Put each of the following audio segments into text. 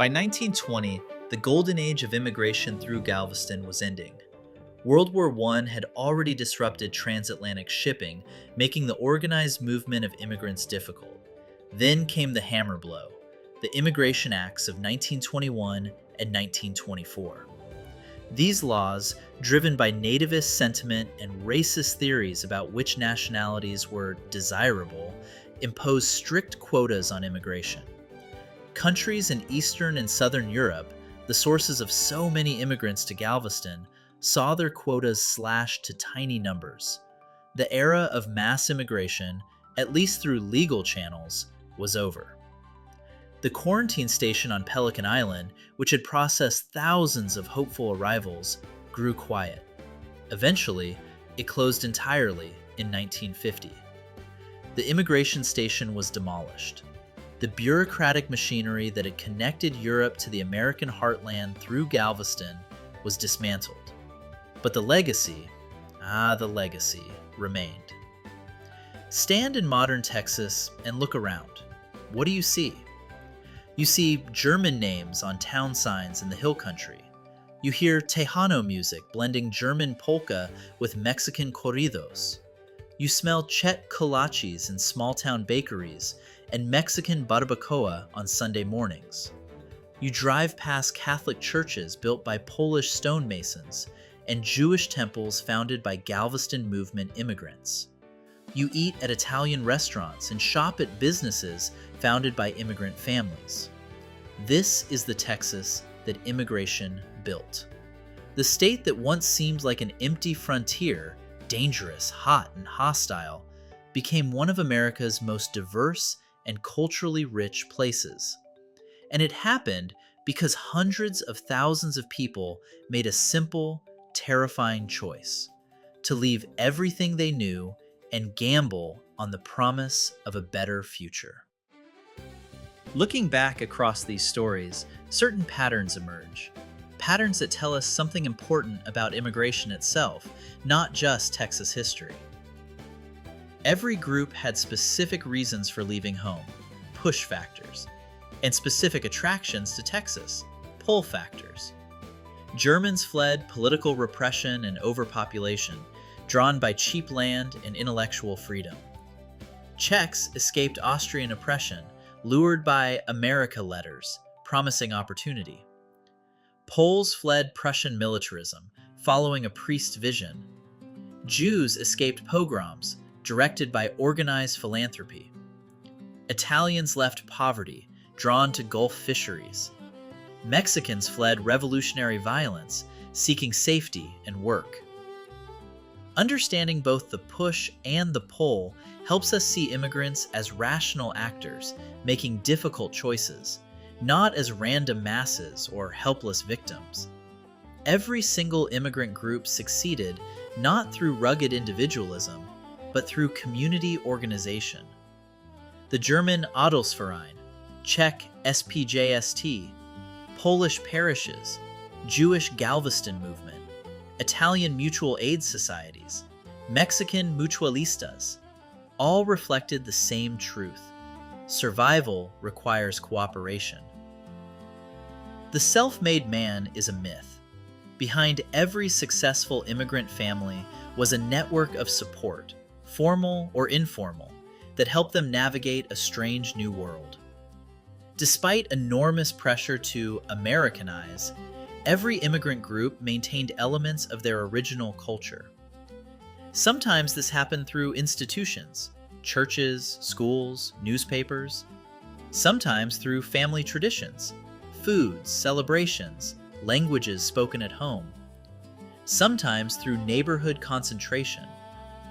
By 1920, the golden age of immigration through Galveston was ending. World War I had already disrupted transatlantic shipping, making the organized movement of immigrants difficult. Then came the hammer blow, the Immigration Acts of 1921 and 1924. These laws, driven by nativist sentiment and racist theories about which nationalities were desirable, imposed strict quotas on immigration. Countries in Eastern and Southern Europe, the sources of so many immigrants to Galveston, saw their quotas slashed to tiny numbers. The era of mass immigration, at least through legal channels, was over. The quarantine station on Pelican Island, which had processed thousands of hopeful arrivals, grew quiet. Eventually, it closed entirely in 1950. The immigration station was demolished. The bureaucratic machinery that had connected Europe to the American heartland through Galveston was dismantled. But the legacy remained. Stand in modern Texas and look around. What do you see? You see German names on town signs in the hill country. You hear Tejano music blending German polka with Mexican corridos. You smell Chet kolaches in small-town bakeries and Mexican barbacoa on Sunday mornings. You drive past Catholic churches built by Polish stonemasons and Jewish temples founded by Galveston movement immigrants. You eat at Italian restaurants and shop at businesses founded by immigrant families. This is the Texas that immigration built. The state that once seemed like an empty frontier, dangerous, hot, and hostile, became one of America's most diverse and culturally rich places. And it happened because hundreds of thousands of people made a simple, terrifying choice: to leave everything they knew and gamble on the promise of a better future. Looking back across these stories, certain patterns emerge. Patterns that tell us something important about immigration itself, not just Texas history. Every group had specific reasons for leaving home, push factors, and specific attractions to Texas, pull factors. Germans fled political repression and overpopulation, drawn by cheap land and intellectual freedom. Czechs escaped Austrian oppression, lured by America letters, promising opportunity. Poles fled Prussian militarism, following a priest's vision. Jews escaped pogroms, directed by organized philanthropy. Italians left poverty, drawn to Gulf fisheries. Mexicans fled revolutionary violence, seeking safety and work. Understanding both the push and the pull helps us see immigrants as rational actors, making difficult choices, not as random masses or helpless victims. Every single immigrant group succeeded not through rugged individualism, but through community organization. The German Adelsverein, Czech SPJST, Polish parishes, Jewish Galveston movement, Italian mutual aid societies, Mexican mutualistas, all reflected the same truth: survival requires cooperation. The self-made man is a myth. Behind every successful immigrant family was a network of support, formal or informal, that helped them navigate a strange new world. Despite enormous pressure to Americanize, every immigrant group maintained elements of their original culture. Sometimes this happened through institutions, churches, schools, newspapers. Sometimes through family traditions, foods, celebrations, languages spoken at home. Sometimes through neighborhood concentration,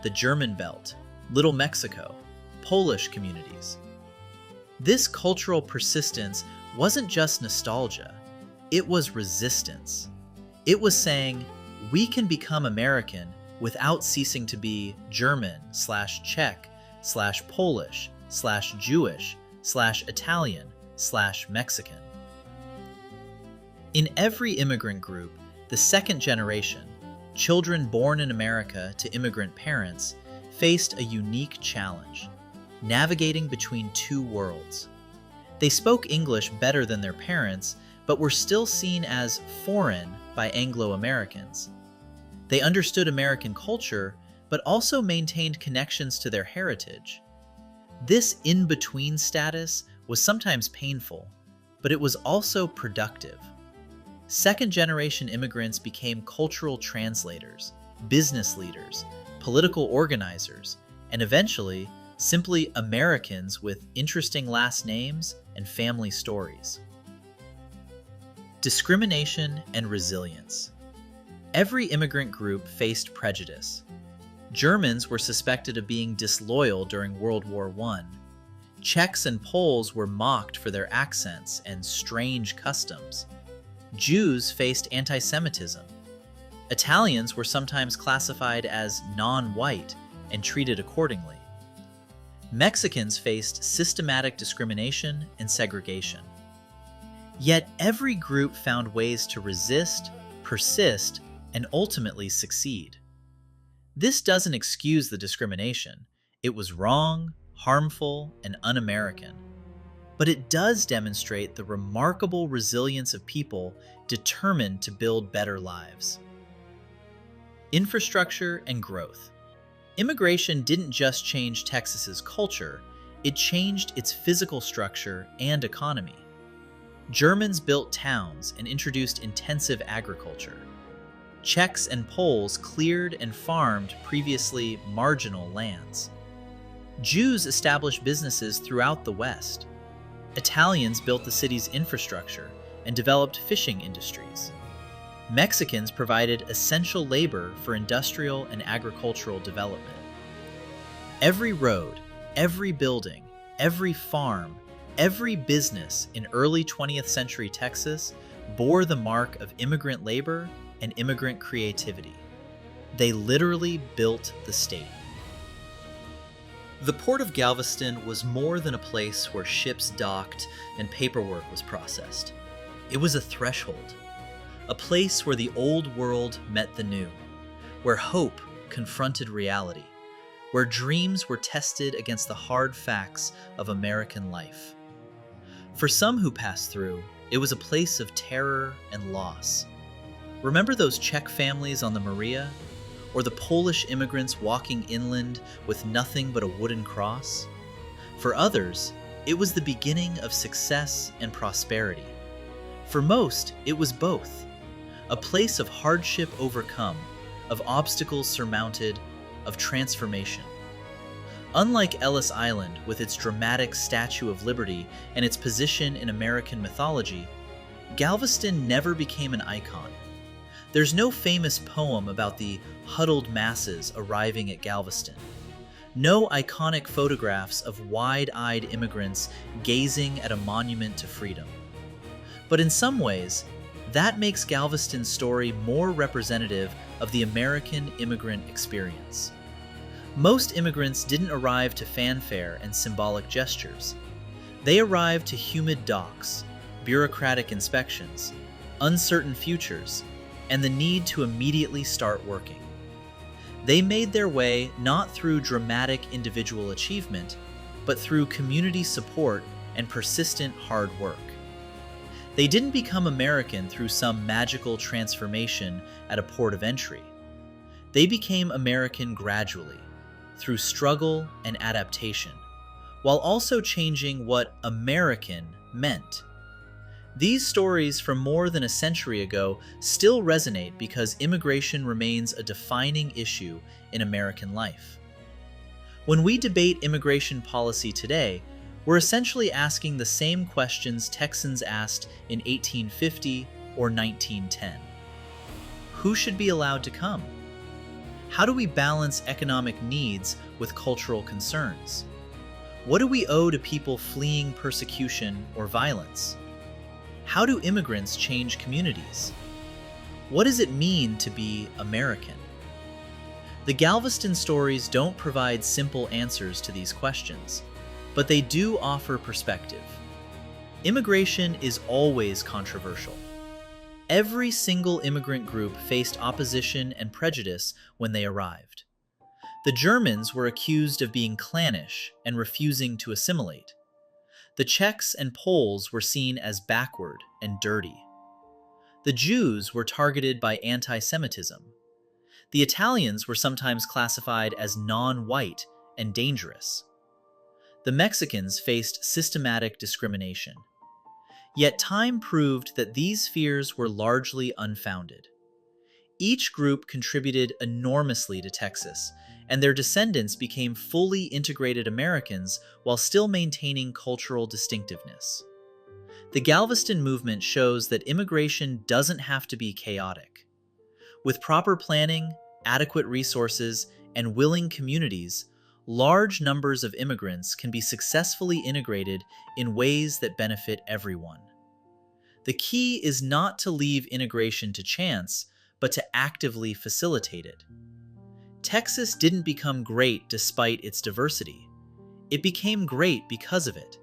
the German Belt, Little Mexico, Polish communities. This cultural persistence wasn't just nostalgia, it was resistance. It was saying, we can become American without ceasing to be German/Czech/Polish/Jewish/Italian/Mexican. In every immigrant group, the second generation, children born in America to immigrant parents, faced a unique challenge: navigating between two worlds. They spoke English better than their parents, but were still seen as foreign by Anglo-Americans. They understood American culture, but also maintained connections to their heritage. This in-between status was sometimes painful, but it was also productive. Second-generation immigrants became cultural translators, business leaders, political organizers, and eventually, simply Americans with interesting last names and family stories. Discrimination and resilience. Every immigrant group faced prejudice. Germans were suspected of being disloyal during World War I. Czechs and Poles were mocked for their accents and strange customs. Jews faced anti-Semitism. Italians were sometimes classified as non-white and treated accordingly. Mexicans faced systematic discrimination and segregation. Yet every group found ways to resist, persist, and ultimately succeed. This doesn't excuse the discrimination. It was wrong, harmful, and un-American. But it does demonstrate the remarkable resilience of people determined to build better lives. Infrastructure and growth. Immigration didn't just change Texas's culture, it changed its physical structure and economy. Germans built towns and introduced intensive agriculture. Czechs and Poles cleared and farmed previously marginal lands. Jews established businesses throughout the West. Italians built the city's infrastructure and developed fishing industries. Mexicans provided essential labor for industrial and agricultural development. Every road, every building, every farm, every business in early 20th century Texas bore the mark of immigrant labor and immigrant creativity. They literally built the state. The port of Galveston was more than a place where ships docked and paperwork was processed. It was a threshold, a place where the old world met the new, where hope confronted reality, where dreams were tested against the hard facts of American life. For some who passed through, it was a place of terror and loss. Remember those Czech families on the Maria? Or the Polish immigrants walking inland with nothing but a wooden cross? For others, it was the beginning of success and prosperity. For most, it was both. A place of hardship overcome, of obstacles surmounted, of transformation. Unlike Ellis Island, with its dramatic Statue of Liberty and its position in American mythology, Galveston never became an icon. There's no famous poem about the huddled masses arriving at Galveston. No iconic photographs of wide-eyed immigrants gazing at a monument to freedom. But in some ways, that makes Galveston's story more representative of the American immigrant experience. Most immigrants didn't arrive to fanfare and symbolic gestures. They arrived to humid docks, bureaucratic inspections, uncertain futures, and the need to immediately start working. They made their way not through dramatic individual achievement, but through community support and persistent hard work. They didn't become American through some magical transformation at a port of entry. They became American gradually, through struggle and adaptation, while also changing what American meant. These stories from more than a century ago still resonate because immigration remains a defining issue in American life. When we debate immigration policy today, we're essentially asking the same questions Texans asked in 1850 or 1910. Who should be allowed to come? How do we balance economic needs with cultural concerns? What do we owe to people fleeing persecution or violence? How do immigrants change communities? What does it mean to be American? The Galveston stories don't provide simple answers to these questions, but they do offer perspective. Immigration is always controversial. Every single immigrant group faced opposition and prejudice when they arrived. The Germans were accused of being clannish and refusing to assimilate. The Czechs and Poles were seen as backward and dirty. The Jews were targeted by anti-Semitism. The Italians were sometimes classified as non-white and dangerous. The Mexicans faced systematic discrimination. Yet time proved that these fears were largely unfounded. Each group contributed enormously to Texas, and their descendants became fully integrated Americans while still maintaining cultural distinctiveness. The Galveston movement shows that immigration doesn't have to be chaotic. With proper planning, adequate resources, and willing communities, large numbers of immigrants can be successfully integrated in ways that benefit everyone. The key is not to leave integration to chance, but to actively facilitate it. Texas didn't become great despite its diversity. It became great because of it.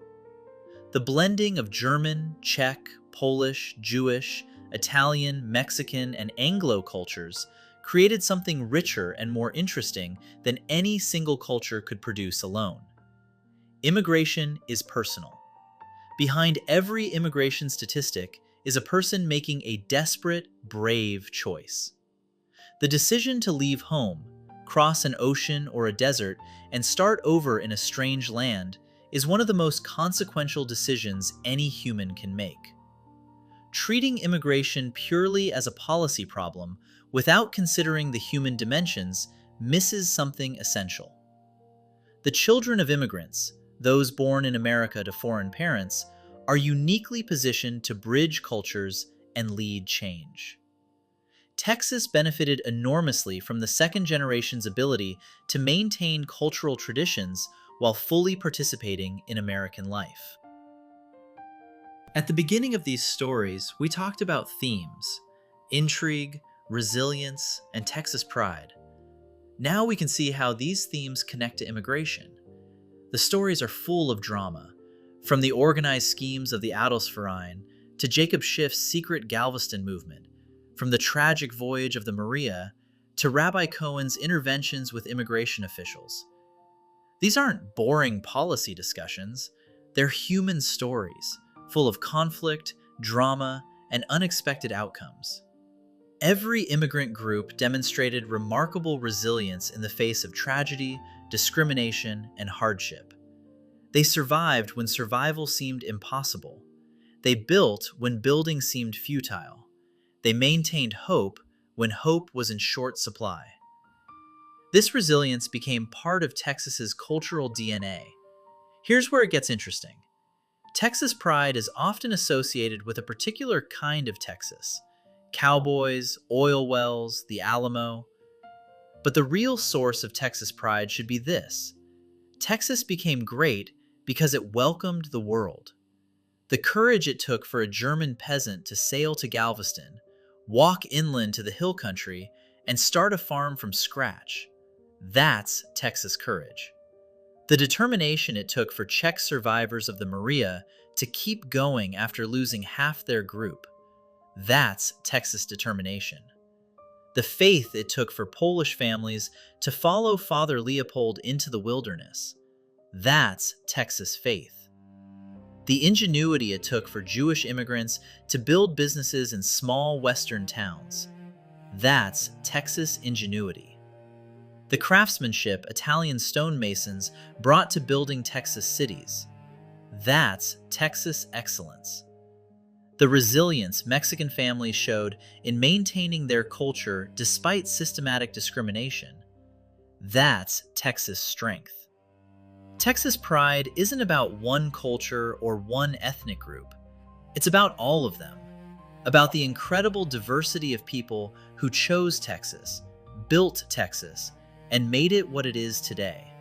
The blending of German, Czech, Polish, Jewish, Italian, Mexican, and Anglo cultures created something richer and more interesting than any single culture could produce alone. Immigration is personal. Behind every immigration statistic is a person making a desperate, brave choice. The decision to leave home, cross an ocean or a desert, and start over in a strange land is one of the most consequential decisions any human can make. Treating immigration purely as a policy problem without considering the human dimensions misses something essential. The children of immigrants, those born in America to foreign parents, are uniquely positioned to bridge cultures and lead change. Texas benefited enormously from the second generation's ability to maintain cultural traditions while fully participating in American life. At the beginning of these stories, we talked about themes: intrigue, resilience, and Texas pride. Now we can see how these themes connect to immigration. The stories are full of drama, from the organized schemes of the Adolfsverein to Jacob Schiff's secret Galveston movement, from the tragic voyage of the Maria to Rabbi Cohen's interventions with immigration officials. These aren't boring policy discussions, they're human stories, full of conflict, drama, and unexpected outcomes. Every immigrant group demonstrated remarkable resilience in the face of tragedy, discrimination, and hardship. They survived when survival seemed impossible. They built when building seemed futile. They maintained hope when hope was in short supply. This resilience became part of Texas's cultural DNA. Here's where it gets interesting. Texas pride is often associated with a particular kind of Texas: cowboys, oil wells, the Alamo. But the real source of Texas pride should be this: Texas became great because it welcomed the world. The courage it took for a German peasant to sail to Galveston, walk inland to the hill country, and start a farm from scratch. That's Texas courage. The determination it took for Czech survivors of the Maria to keep going after losing half their group. That's Texas determination. The faith it took for Polish families to follow Father Leopold into the wilderness. That's Texas faith. The ingenuity it took for Jewish immigrants to build businesses in small western towns. That's Texas ingenuity. The craftsmanship Italian stonemasons brought to building Texas cities. That's Texas excellence. The resilience Mexican families showed in maintaining their culture despite systematic discrimination. That's Texas strength. Texas pride isn't about one culture or one ethnic group. It's about all of them. About the incredible diversity of people who chose Texas, built Texas, and made it what it is today.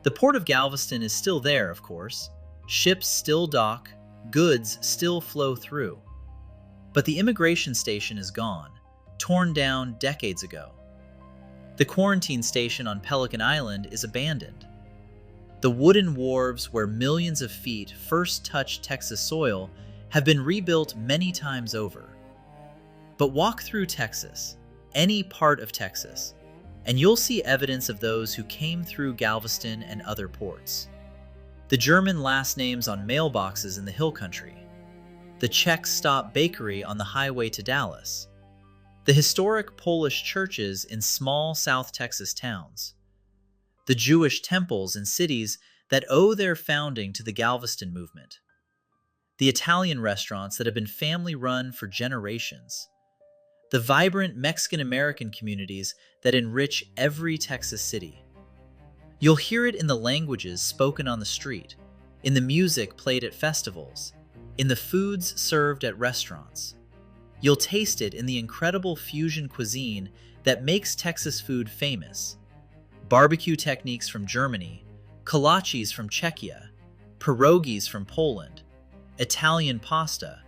The port of Galveston is still there, of course. Ships still dock, goods still flow through. But the immigration station is gone, torn down decades ago. The quarantine station on Pelican Island is abandoned. The wooden wharves where millions of feet first touched Texas soil have been rebuilt many times over. But walk through Texas, any part of Texas, and you'll see evidence of those who came through Galveston and other ports. the German last names on mailboxes in the Hill Country, the Czech stop bakery on the highway to Dallas, the historic Polish churches in small South Texas towns, the Jewish temples in cities that owe their founding to the Galveston movement, the Italian restaurants that have been family-run for generations, the vibrant Mexican-American communities that enrich every Texas city. You'll hear it in the languages spoken on the street, in the music played at festivals, in the foods served at restaurants. You'll taste it in the incredible fusion cuisine that makes Texas food famous. Barbecue techniques from Germany, kolaches from Czechia, pierogies from Poland, Italian pasta,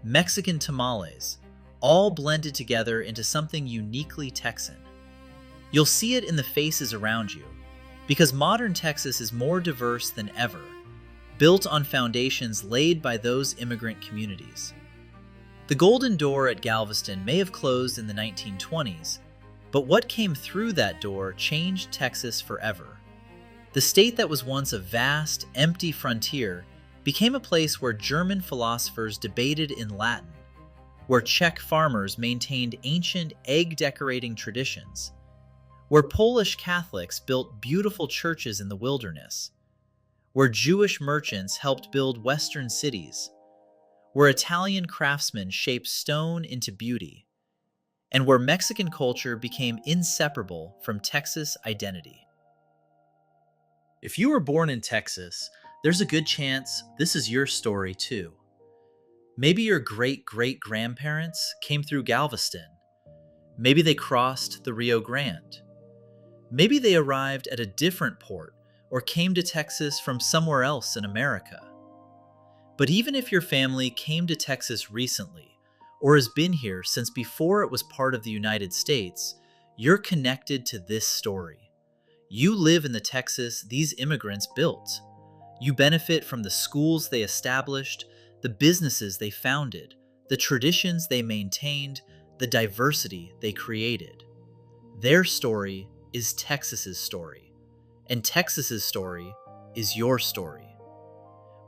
Mexican tamales, all blended together into something uniquely Texan. You'll see it in the faces around you, because modern Texas is more diverse than ever, built on foundations laid by those immigrant communities. The Golden Door at Galveston may have closed in the 1920s, but what came through that door changed Texas forever. The state that was once a vast, empty frontier became a place where German philosophers debated in Latin, where Czech farmers maintained ancient egg-decorating traditions, where Polish Catholics built beautiful churches in the wilderness, where Jewish merchants helped build Western cities, where Italian craftsmen shaped stone into beauty, and where Mexican culture became inseparable from Texas identity. If you were born in Texas, there's a good chance this is your story too. Maybe your great-great-grandparents came through Galveston. Maybe they crossed the Rio Grande. Maybe they arrived at a different port or came to Texas from somewhere else in America. But even if your family came to Texas recently or has been here since before it was part of the United States, you're connected to this story. You live in the Texas these immigrants built. You benefit from the schools they established, the businesses they founded, the traditions they maintained, the diversity they created. Their story is Texas's story, and Texas's story is your story.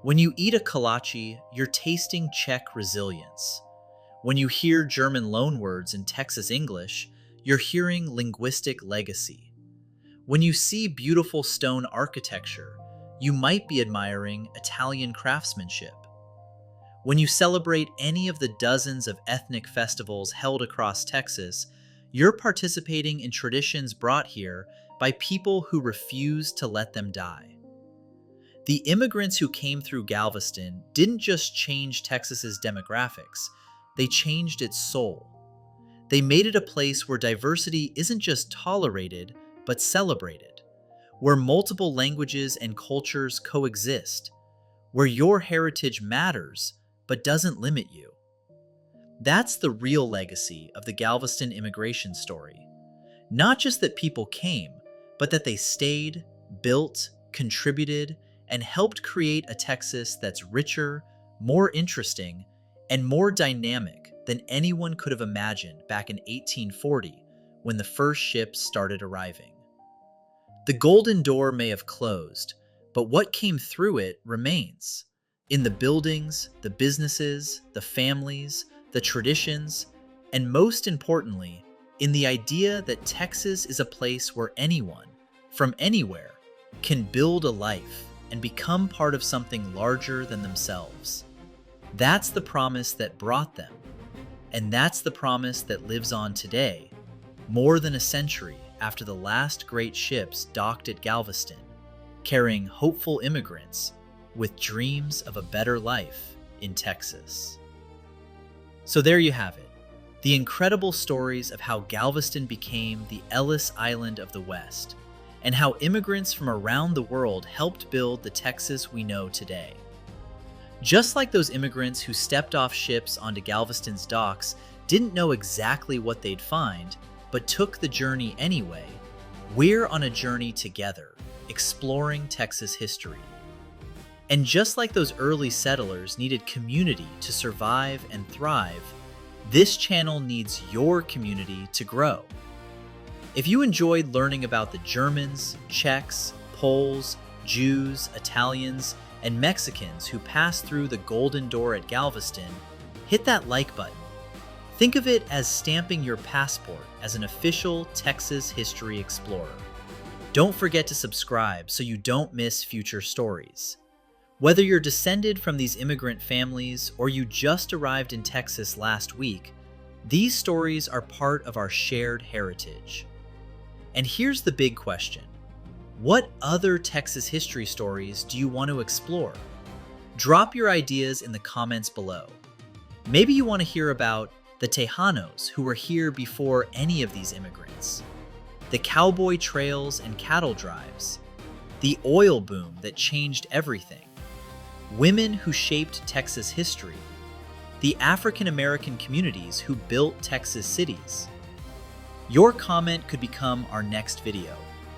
When you eat a kolache, you're tasting Czech resilience. When you hear German loanwords in Texas English, you're hearing linguistic legacy. When you see beautiful stone architecture, you might be admiring Italian craftsmanship. When you celebrate any of the dozens of ethnic festivals held across Texas, you're participating in traditions brought here by people who refuse to let them die. The immigrants who came through Galveston didn't just change Texas's demographics, they changed its soul. They made it a place where diversity isn't just tolerated, but celebrated, where multiple languages and cultures coexist, where your heritage matters, but doesn't limit you. That's the real legacy of the Galveston immigration story. Not just that people came, but that they stayed, built, contributed, and helped create a Texas that's richer, more interesting, and more dynamic than anyone could have imagined back in 1840 when the first ships started arriving. The Golden Door may have closed, but what came through it remains. In the buildings, the businesses, the families, the traditions, and most importantly, in the idea that Texas is a place where anyone, from anywhere, can build a life and become part of something larger than themselves. That's the promise that brought them, and that's the promise that lives on today, more than a century after the last great ships docked at Galveston, carrying hopeful immigrants with dreams of a better life in Texas. So there you have it, the incredible stories of how Galveston became the Ellis Island of the West, and how immigrants from around the world helped build the Texas we know today. Just like those immigrants who stepped off ships onto Galveston's docks didn't know exactly what they'd find, but took the journey anyway, we're on a journey together, exploring Texas history. And just like those early settlers needed community to survive and thrive, this channel needs your community to grow. If you enjoyed learning about the Germans, Czechs, Poles, Jews, Italians, and Mexicans who passed through the Golden Door at Galveston, hit that like button. Think of it as stamping your passport as an official Texas history explorer. Don't forget to subscribe so you don't miss future stories. Whether you're descended from these immigrant families or you just arrived in Texas last week, these stories are part of our shared heritage. And here's the big question. What other Texas history stories do you want to explore? Drop your ideas in the comments below. Maybe you want to hear about the Tejanos who were here before any of these immigrants, the cowboy trails and cattle drives, the oil boom that changed everything, women who shaped Texas history, the African American communities who built Texas cities. Your comment could become our next video,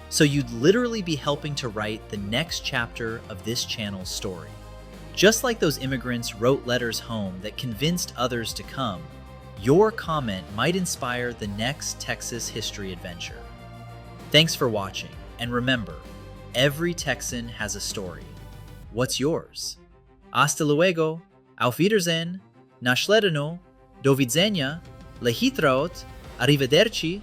so you'd literally be helping to write the next chapter of this channel's story. Just like those immigrants wrote letters home that convinced others to come, your comment might inspire the next Texas history adventure. Thanks for watching, and remember, every Texan has a story. What's yours? Hasta luego, auf Wiedersehen, na śledzeniu, do widzenia, lehitraot, arrivederci,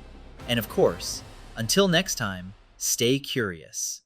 and of course, until next time, stay curious.